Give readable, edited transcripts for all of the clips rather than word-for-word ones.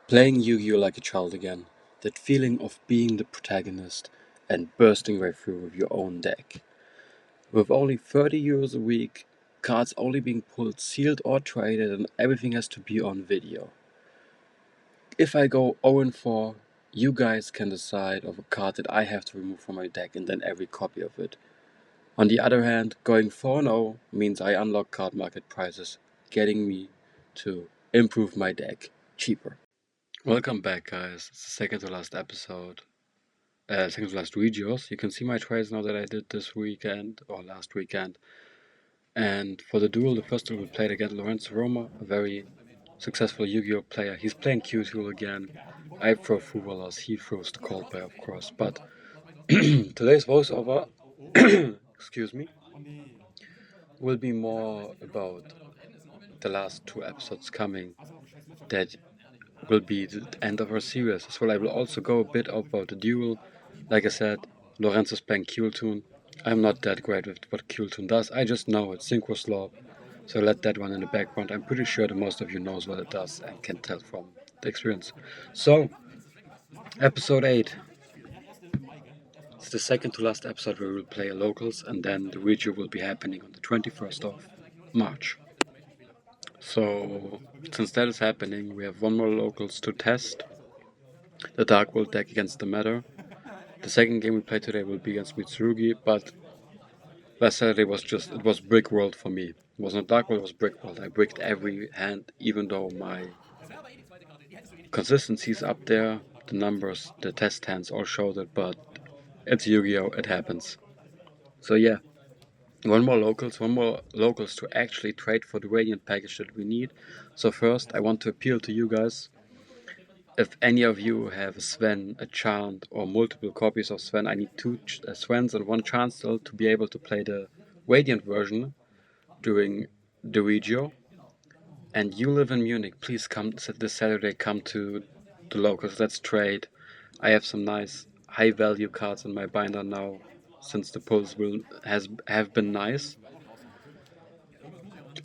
Playing Yu-Gi-Oh like a child again. That feeling of being the protagonist and bursting right through with your own deck. With only €30 a week, cards only being pulled sealed or traded, and everything has to be on video. If I go 0-4, you guys can decide of a card that I have to remove from my deck and then every copy of it. On the other hand, going 4-0 means I unlock card market prices, getting me to improve my deck cheaper. Welcome back, guys. It's the second to last episode. Second to last yugiohs. You can see my trades now that I did this weekend or last weekend. And for the duel, the first duel we played against Lorenzo Roma, a very successful Yu-Gi-Oh player. He's playing Q-Tool again. I throw Fuwalas, he throws the Cold Play, of course. But today's voiceover, excuse me, will be more about the last two episodes coming that will be the end of our series. So I will also go a bit about the duel. Like I said, Lorenzo's playing Q-Tune. I'm not that great with what Q-Tune does. I just know it's Synchro Slop. So let that one in the background. I'm pretty sure that most of you knows what it does and can tell from the experience. So, episode 8. It's the second to last episode where we will play locals, and then the review will be happening on the 21st of March. So, since that is happening, we have one more locals to test. The Dark World deck against the Matter. The second game we play today will be against Mitsurugi, but last Saturday it was Brick World for me. It was not Dark World, it was Brick World. I bricked every hand, even though my consistency is up there. The numbers, the test hands all showed it, but it's Yu-Gi-Oh! It happens. So yeah, one more locals to actually trade for the Radiant package that we need. So first, I want to appeal to you guys. If any of you have a Sven, a Chant, or multiple copies of Sven, I need two Svens and one Chancellor to be able to play the Radiant version during the yugioh. And you live in Munich, please come this Saturday, come to the locals, let's trade. I have some nice high value cards in my binder now, since the pulls have been nice.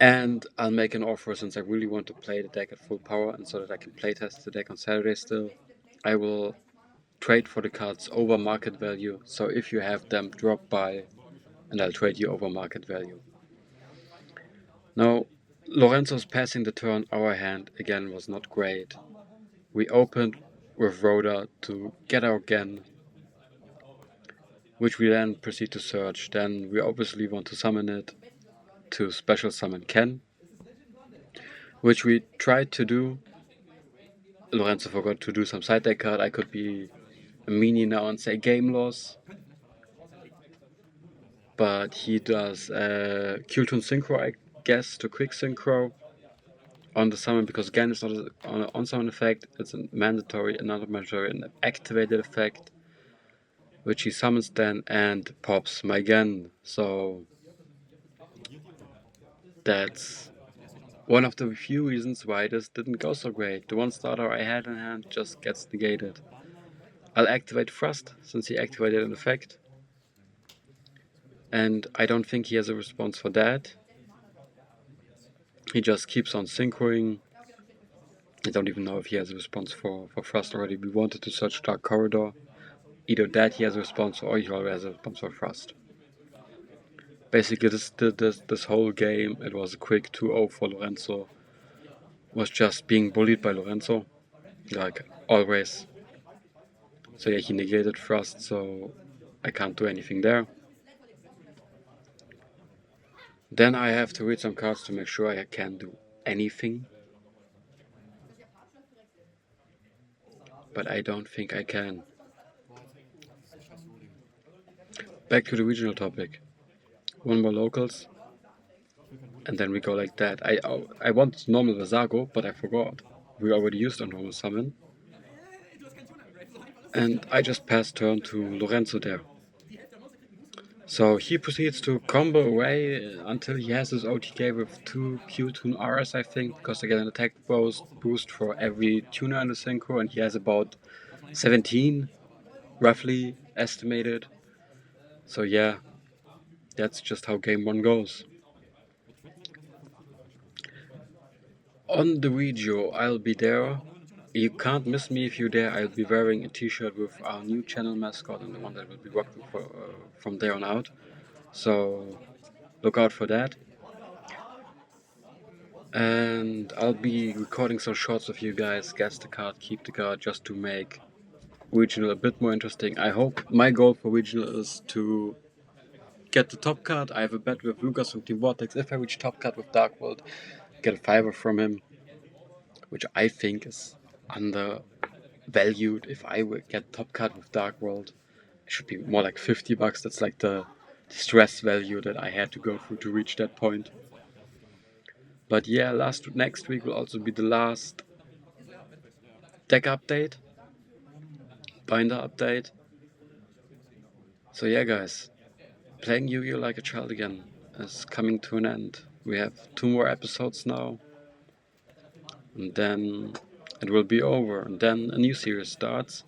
And I'll make an offer, since I really want to play the deck at full power and so that I can playtest the deck on Saturday still. I will trade for the cards over market value, so if you have them, drop by and I'll trade you over market value. Now, Lorenzo's passing the turn our hand again was not great. We opened with Rhoda to get our Gen, which we then proceed to search. Then we obviously want to summon it to special summon Ken, which we tried to do. Lorenzo forgot to do some side deck card. I could be a meanie now and say game loss, but he does Q-Tune Synchro, I guess, to quick synchro on the summon, because again it's not an on-summon effect, it's a mandatory, another mandatory, an activated effect, which he summons then and pops my Gen. So that's one of the few reasons why this didn't go so great. The one starter I had in hand just gets negated. I'll activate Thrust, since he activated an effect. And I don't think he has a response for that. He just keeps on synchroing. I don't even know if he has a response for Thrust already. We wanted to search Dark Corridor. Either that he has a response or he already has a response for Thrust. Basically, this whole game, it was a quick 2-0 for Lorenzo. Was just being bullied by Lorenzo, like always. So yeah, he negated Thrust, so I can't do anything there. Then I have to read some cards to make sure I can do anything. But I don't think I can. Back to the regional topic. One more locals. And then we go like that. I want normal Vasago, but I forgot. We already used a normal summon. And I just passed turn to Lorenzo there. So he proceeds to combo away until he has his OTK with 2 Q-Tune Rs, I think, because they get an attack boost for every tuner in the synchro, and he has about 17, roughly estimated. So yeah, that's just how game 1 goes. On the yugioh, I'll be there You can't miss me if you're there. I'll be wearing a t-shirt with our new channel mascot and the one that will be working from there on out. So look out for that. And I'll be recording some shorts of you guys, guess the card, keep the card, just to make regional a bit more interesting. I hope my goal for regional is to get the top card. I have a bet with Lucas from Team Vortex. If I reach top card with Dark World, get a fiver from him, which I think is undervalued. If I would get top card with Dark World, it should be more like $50. That's like the stress value that I had to go through to reach that point. But yeah, next week will also be the last deck update, binder update. So yeah, guys, playing Yu-Gi-Oh! Like a Child again is coming to an end. We have 2 more episodes now, and then it will be over, and then a new series starts.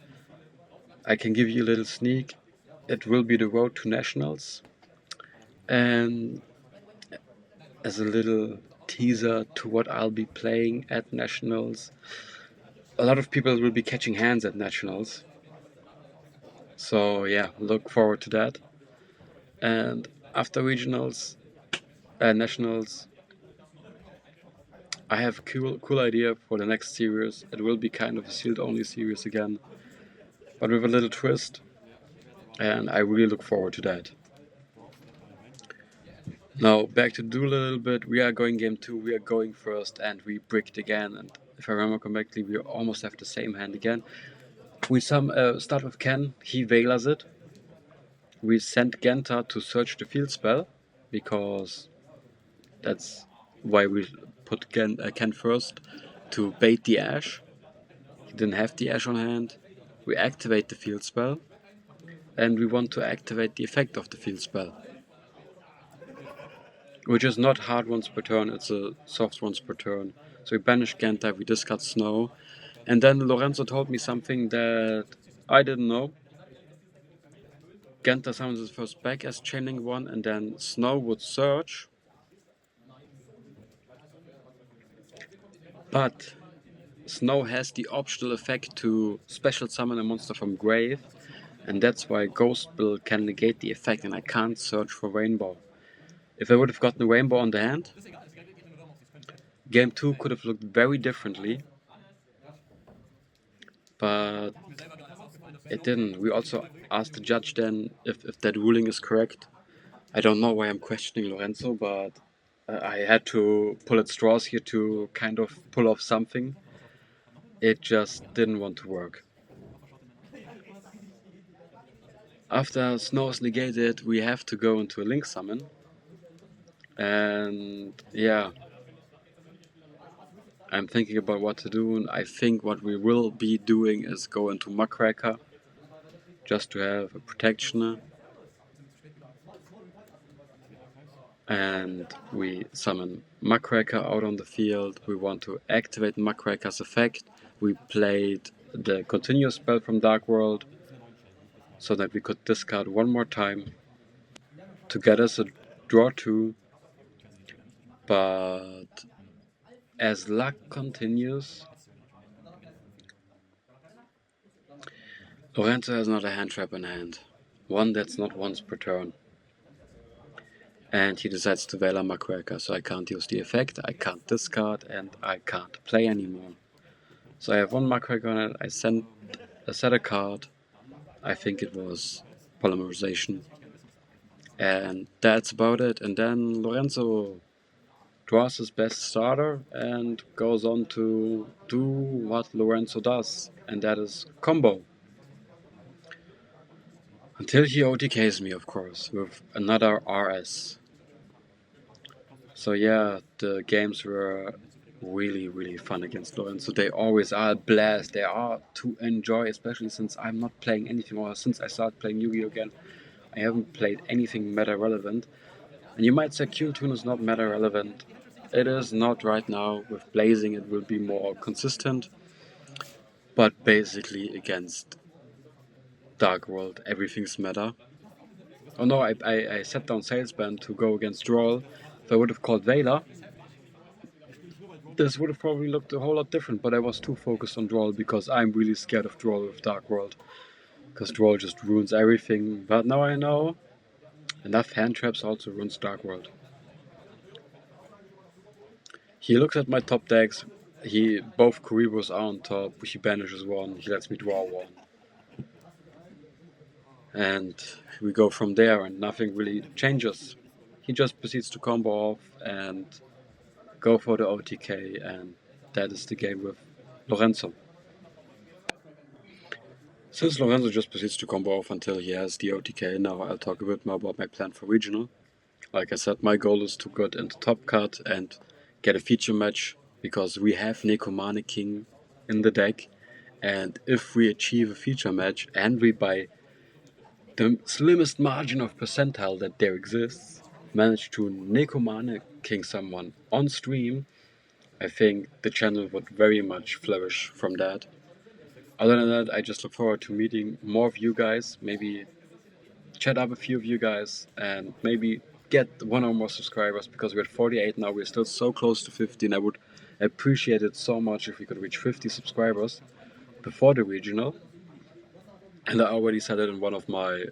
I can give you a little sneak. It will be the Road to Nationals, and as a little teaser to what I'll be playing at Nationals, a lot of people will be catching hands at Nationals. So yeah, look forward to that. And after regionals, nationals, I have a cool idea for the next series. It will be kind of a sealed only series again, but with a little twist, and I really look forward to that. Now back to Duel a little bit. We are going game 2. We are going first, and we bricked again. And if I remember correctly, we almost have the same hand again. We start with Ken. He Veilers it. We sent Genta to search the field spell, because that's why we put Ken first, to bait the Ash. He didn't have the Ash on hand. We activate the field spell, and we want to activate the effect of the field spell, which is not hard once per turn, it's a soft once per turn. So we banish Genta, we discard Snow, and then Lorenzo told me something that I didn't know. Genta summons his first back as Chaining 1, and then Snow would search. But Snow has the optional effect to special summon a monster from grave, and that's why Ghost Bill can negate the effect and I can't search for Rainbow. If I would have gotten a Rainbow on the hand, game 2 could have looked very differently, but it didn't. We also asked the judge then if that ruling is correct. I don't know why I'm questioning Lorenzo, but I had to pull at straws here to kind of pull off something. It just didn't want to work. After Snow is negated, we have to go into a Link Summon. And yeah, I'm thinking about what to do, and I think what we will be doing is go into Muckraker, just to have a protection. And we summon Muckraker out on the field. We want to activate Muckraker's effect. We played the continuous spell from Dark World, so that we could discard one more time to get us a draw 2. But as luck continues, Lorenzo has not a hand trap in hand. One that's not once per turn. And he decides to Veiler Muckraker, so I can't use the effect, I can't discard, and I can't play anymore. So I have one Muckraker on it, I set a card, I think it was Polymerization. And that's about it. And then Lorenzo draws his best starter and goes on to do what Lorenzo does, and that is combo. Until he OTKs me, of course, with another RS. So yeah, the games were really fun against Lorenzo. They always are a blast. They are to enjoy, especially since I'm not playing anything, or since I started playing Yu-Gi-Oh! Again. I haven't played anything meta relevant. And you might say Q-Tune is not meta relevant. It is not right now. With Blazing it will be more consistent. But basically against Dark World everything's meta. Oh no, I set down Salesband to go against Droll. If I would have called Veiler, this would have probably looked a whole lot different, but I was too focused on Droll because I'm really scared of Droll with Dark World. Because Droll just ruins everything. But now I know enough hand traps also ruins Dark World. He looks at my top decks. Both Kuribos are on top. He banishes one. He lets me draw one. And we go from there, and nothing really changes. He just proceeds to combo off and go for the OTK, and that is the game with Lorenzo. Since Lorenzo just proceeds to combo off until he has the OTK, now I'll talk a bit more about my plan for regional. Like I said, my goal is to get into top cut and get a feature match, because we have Necomanic King in the deck, and if we achieve a feature match and we, by the slimmest margin of percentile that there exists, manage to Necomanic King someone on stream, I think the channel would very much flourish from that. Other than that, I just look forward to meeting more of you guys, maybe chat up a few of you guys, and maybe get one or more subscribers, because we're at 48 now. We're still so close to 50, and I would appreciate it so much if we could reach 50 subscribers before the regional. And I already said it in one of my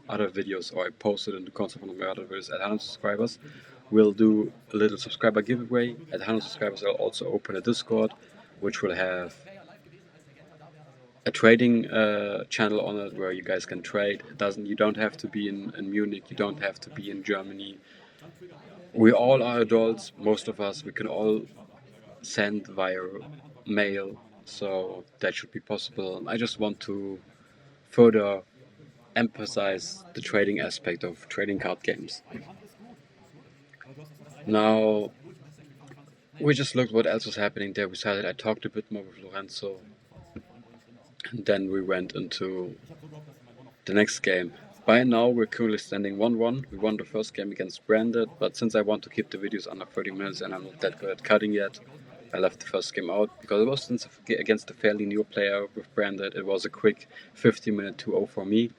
other videos, or I posted in the concept of one of my other videos. At 100 subscribers, we'll do a little subscriber giveaway. At 100 subscribers, I'll also open a Discord, which will have a trading channel on it where you guys can trade. You don't have to be in Munich, you don't have to be in Germany. We all are adults, most of us. We can all send via mail, so that should be possible. I just want to further emphasize the trading aspect of trading card games. Now, we just looked what else was happening there. We decided I talked a bit more with Lorenzo, and then we went into the next game. By now, we're currently standing 1-1. We won the first game against Branded, but since I want to keep the videos under 30 minutes and I'm not that good at cutting yet, I left the first game out, because it was against a fairly new player with Branded. It was a quick 15-minute 2-0 for me,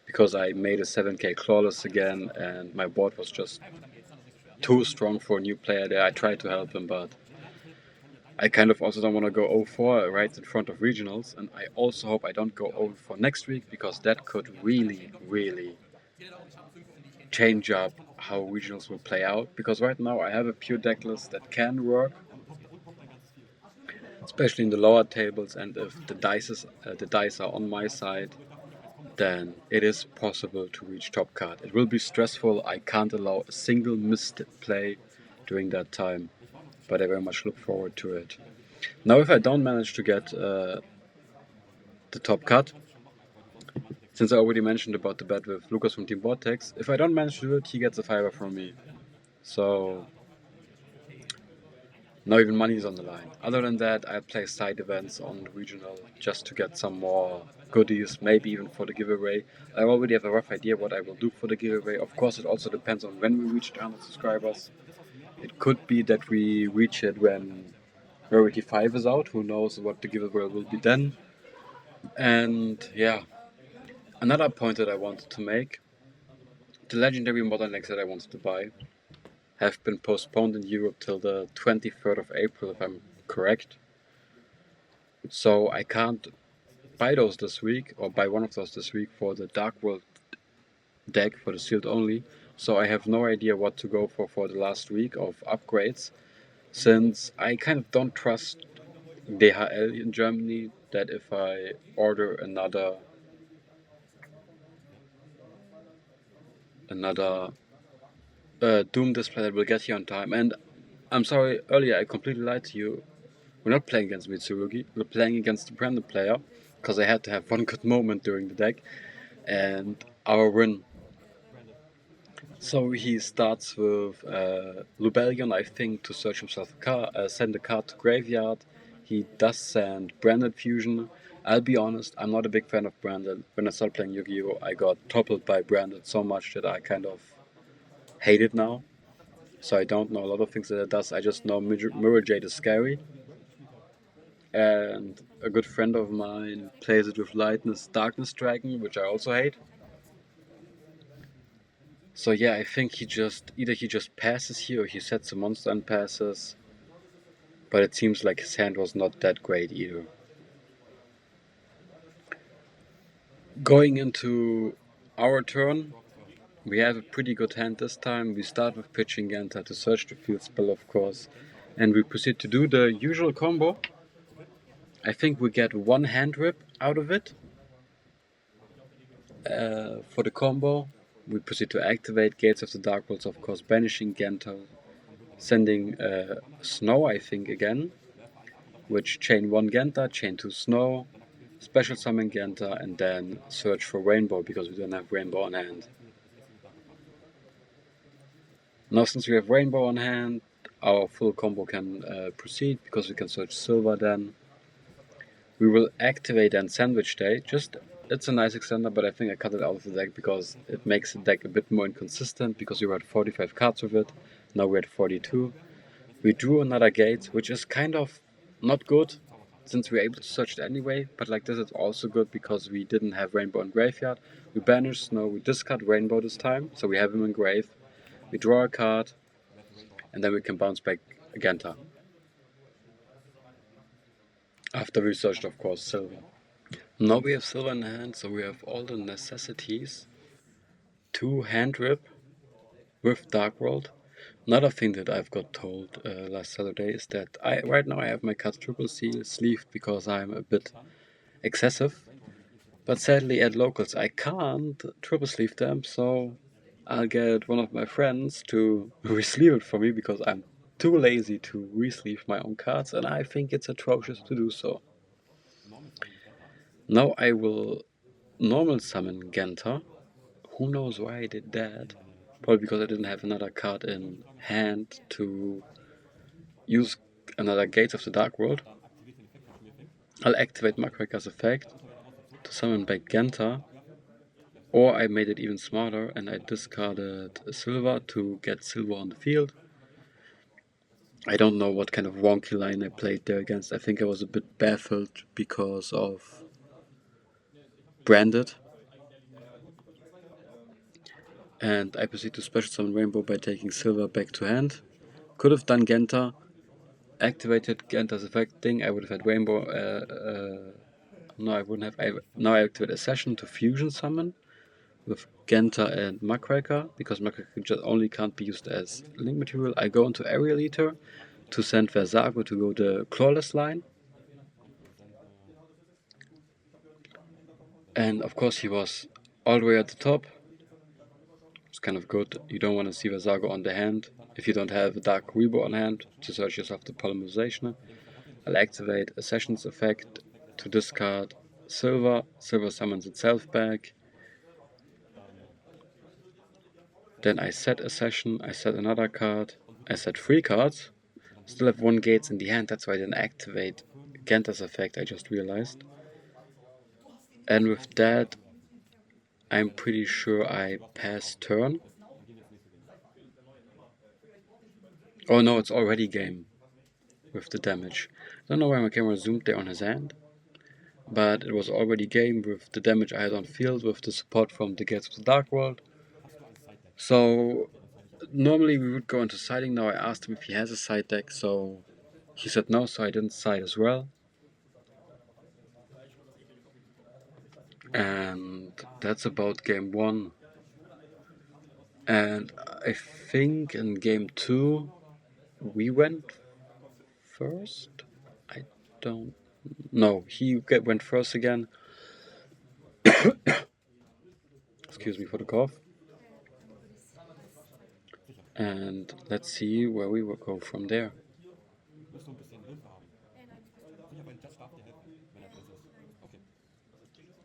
because I made a 7k clawless again, and my board was just too strong for a new player there. I tried to help him, but I kind of also don't want to go 0-4 right in front of regionals, and I also hope I don't go 0-4 next week, because that could really, really change up how regionals will play out. Because right now I have a pure deck list that can work, especially in the lower tables, and if the dice are on my side, then it is possible to reach top card. It will be stressful. I can't allow a single missed play during that time, but I very much look forward to it. Now, if I don't manage to get the top cut, since I already mentioned about the bet with Lucas from Team Vortex, if I don't manage to do it, he gets a fiver from me. So, not even money is on the line. Other than that, I play side events on the regional just to get some more goodies, maybe even for the giveaway. I already have a rough idea what I will do for the giveaway. Of course, it also depends on when we reach 100 subscribers. It could be that we reach it when Rarity 5 is out. Who knows what the giveaway will be then. And yeah, another point that I wanted to make, the legendary modern decks that I wanted to buy have been postponed in Europe till the 23rd of April, if I'm correct. So I can't buy those this week, or buy one of those this week for the Dark World deck, for the sealed only. So I have no idea what to go for the last week of upgrades, since I kind of don't trust DHL in Germany, that if I order another Doom display, that will get here on time. And I'm sorry, earlier I completely lied to you. We're not playing against Mitsurugi, we're playing against the Brandon player, because I had to have one good moment during the deck, and our win. So he starts with Lubellion, I think, to search himself a card, send a card to graveyard. He does send Branded Fusion. I'll be honest, I'm not a big fan of Branded. When I started playing Yu-Gi-Oh, I got toppled by Branded so much that I kind of hate it now. So I don't know a lot of things that it does. I just know Mirror Jade is scary. And a good friend of mine plays it with Lightness Darkness Dragon, which I also hate. So yeah, I think he just passes here, or he sets a monster and passes. but it seems like his hand was not that great either. Going into our turn, we have a pretty good hand this time. We start with pitching Genta to search the field spell, of course, and we proceed to do the usual combo. I think we get one hand rip out of it. For the combo, we proceed to activate Gates of the Dark Worlds, of course, banishing Genta, sending Snow, I think, again, which chain 1 Genta, chain 2 Snow, special summon Genta, and then search for Rainbow because we don't have Rainbow on hand. Now, since we have Rainbow on hand, our full combo can proceed because we can search Silver then. We will activate then Sandwich Day. It's a nice extender, but I think I cut it out of the deck because it makes the deck a bit more inconsistent because we were at 45 cards with it. Now we're at 42. We drew another gate, which is kind of not good since we're able to search it anyway, but like this is also good because we didn't have Rainbow in graveyard. We banish Snow, we discard Rainbow this time, so we have him in grave. We draw a card, and then we can bounce back Genta. After we searched, of course, Silver. Now we have Silver in hand, so we have all the necessities to hand rip with Dark World. Another thing that I've got told last Saturday is that right now I have my cards triple seal sleeved because I'm a bit excessive. But sadly at locals I can't triple sleeve them, so I'll get one of my friends to re-sleeve it for me because I'm too lazy to re-sleeve my own cards and I think it's atrocious to do so. Now I will normal summon Genta. Who knows why I did that? Probably because I didn't have another card in hand to use another Gates of the Dark World. I'll activate Muckraker's effect to summon back Genta. Or I made it even smarter and I discarded Silver to get Silver on the field. I don't know what kind of wonky line I played there against. I think I was a bit baffled because of Branded. And I proceed to special summon Rainbow by taking Silver back to hand. Could have done Genta, activated Genta's effect thing. I would have had Rainbow. No, I wouldn't have. Now I activate a session to fusion summon with Genta and Muckraker, because Muckraker just only can't be used as link material. I go into Aerial Eater to send Versago to go the Clawless line. And of course he was all the way at the top. It's kind of good. You don't want to see Versago on the hand if you don't have a Dark Rebo on hand to search yourself the Polymerization. I'll activate a Sessions effect to discard Silver. Silver summons itself back. Then I set a session, I set another card, I set 3 cards. Still have 1 Gates in the hand, that's why I didn't activate Genta's effect, I just realized. And with that, I'm pretty sure I pass turn. Oh no, it's already game with the damage. I don't know why my camera zoomed there on his hand, but it was already game with the damage I had on field with the support from the Gates of the Dark World. So normally we would go into siding. Now I asked him if he has a side deck, so he said no, so I didn't side as well. And that's about game 1. And I think in game 2 we went first. I don't know. He went first again. Excuse me for the cough. And let's see where we will go from there.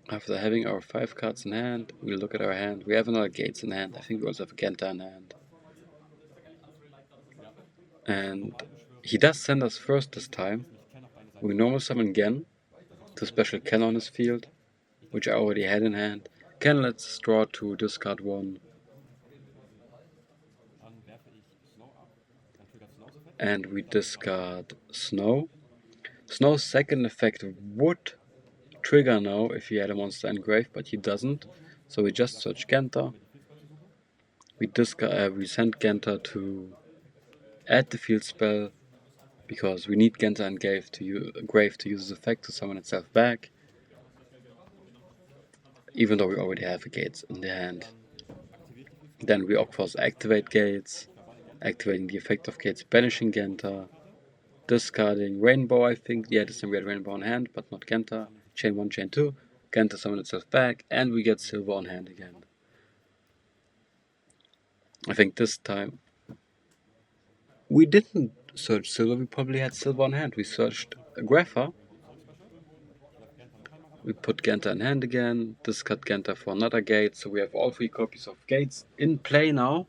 After having our 5 cards in hand, we look at our hand. We have another Gates in hand. I think we also have a Genta in hand. And he does send us first this time. We normal summon Gen to special Ken on his field, which I already had in hand. Ken lets draw to discard 1. And we discard Snow. Snow's second effect would trigger now if he had a monster in grave, but he doesn't. So we just search Genta. We send Genta to add the field spell because we need Genta and Grave to use this effect to summon itself back, even though we already have a Gates in the hand. Then we of course activate Gates, activating the effect of Gates, banishing Genta, discarding Rainbow, I think. Yeah, this time we had Rainbow on hand, but not Genta. Chain 1, Chain 2, Genta summon itself back, and we get Silver on hand again. I think this time we didn't search Silver, we probably had Silver on hand. We searched Grapha. We put Genta in hand again, discard Genta for another Gate, so we have all 3 copies of Gates in play now.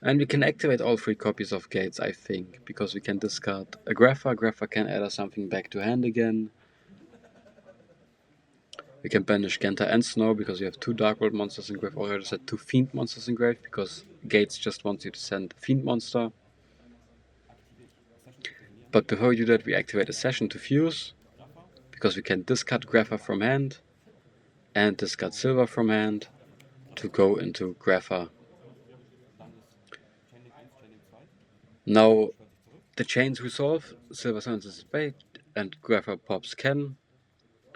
And we can activate all 3 copies of Gates, I think, because we can discard a Grapha. Grapha can add us something back to hand again. We can banish Genta and Snow because we have 2 Dark World monsters in Grave. Already said 2 Fiend monsters in Grave because Gates just wants you to send a Fiend monster. But before we do that, we activate a Session to fuse because we can discard Grapha from hand and discard Silver from hand to go into Grapha. Now the chains resolve, Silver summons his spade, and Grapha pops Ken.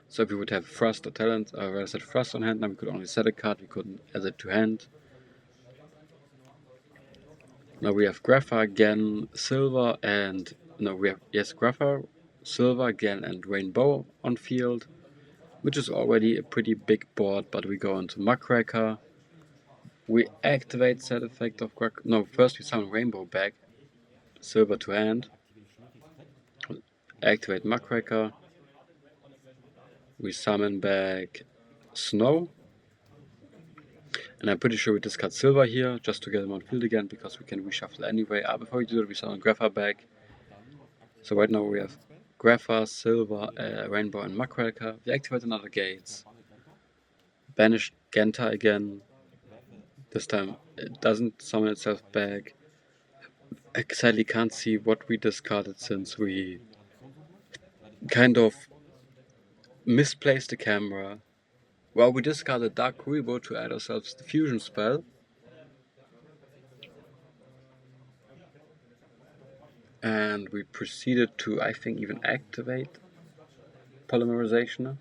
So if we would have Thrust or Talent, or rather said Thrust on hand, now we could only set a card, we couldn't add it to hand. Now we have Grapha again, Silver, and no, we have Grapha, Silver again, and Rainbow on field, which is already a pretty big board. But we go into Muckraker. We activate set effect of no. First we summon Rainbow back, Silver to hand. Activate Muckraker. We summon back Snow. And I'm pretty sure we discard Silver here, just to get him on field again, because we can reshuffle anyway. Before we do that, we summon Grapha back. So right now we have Grapha, Silver, Rainbow, and Muckraker. We activate another Gates. Banish Genta again. This time it doesn't summon itself back. I sadly can't see what we discarded since we kind of misplaced the camera. Well, we discarded Dark Kuribo to add ourselves the fusion spell. And we proceeded to, I think, even activate Polymerization.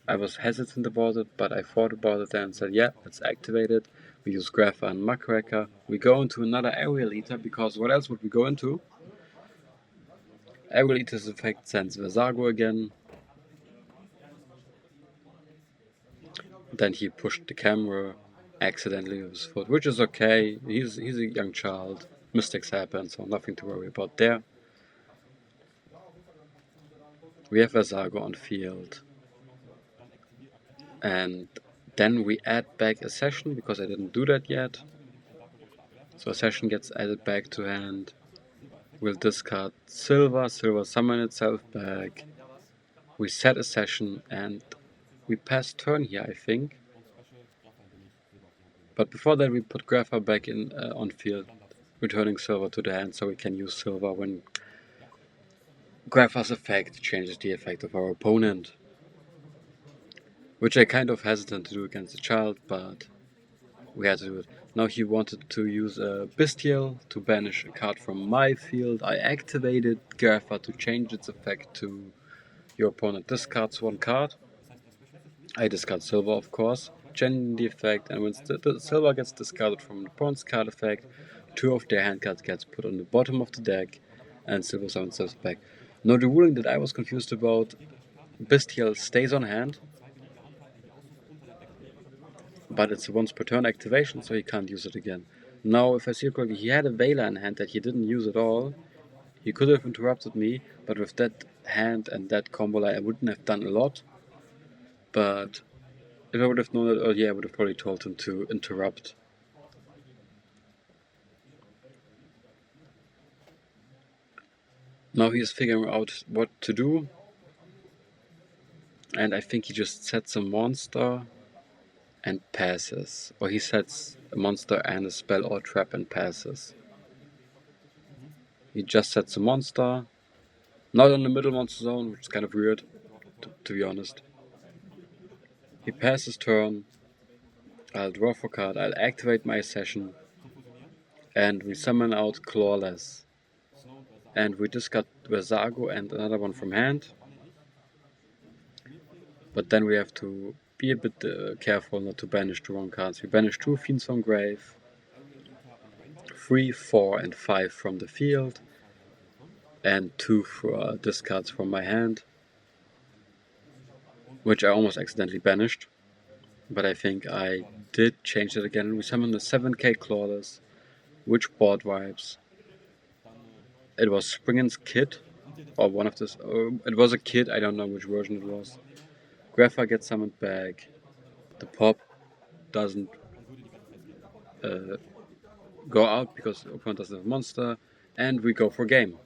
I was hesitant about it, but I thought about it and said, yeah, let's activate it. We use Grapha and Muckraker. We go into another Aerial Eater, because what else would we go into? Aerial Eater's effect sends Versago again. Then he pushed the camera accidentally with his foot, which is okay. He's a young child. Mistakes happen, so nothing to worry about there. We have Versago on field. And then we add back a Session, because I didn't do that yet. So a Session gets added back to hand. We'll discard Silver, Silver summon itself back. We set a Session and we pass turn here, I think. But before that we put Grapha back in on field, returning Silver to the hand so we can use Silver when Grapha's effect changes the effect of our opponent. Which I kind of hesitant to do against a child, but we had to do it. Now he wanted to use a Bestial to banish a card from my field. I activated Grapha to change its effect to your opponent discards 1 card. I discard Silver, of course, changing the effect, and when the Silver gets discarded from the opponent's card effect, 2 of their hand cards gets put on the bottom of the deck, and Silver summons itself back. Now the ruling that I was confused about, Bestial stays on hand, but it's a once per turn activation, so he can't use it again. Now, if I see it correctly, he had a Veiler in hand that he didn't use at all. He could have interrupted me, but with that hand and that combo, I wouldn't have done a lot. But if I would have known that earlier, I would have probably told him to interrupt. Now he is figuring out what to do. And I think he just sets a monster and passes. Or he sets a monster and a spell or trap and passes. He just sets a monster. Not on the middle monster zone, which is kind of weird, to be honest. He passes turn. I'll draw for card. I'll activate my Session. And we summon out Clawless. and we discard Versago and another one from hand. But then we have to be a bit careful not to banish the wrong cards. We banish 2 Fiends from grave, 3, 4, and 5 from the field, and 2 discards from my hand, which I almost accidentally banished, but I think I did change it again. We summon the 7k Clawless, which board wipes. It was Springen's Kid, or one of this. It was a kid, I don't know which version it was. Grapha gets summoned back. The pop doesn't go out because the opponent doesn't have a monster, and we go for game.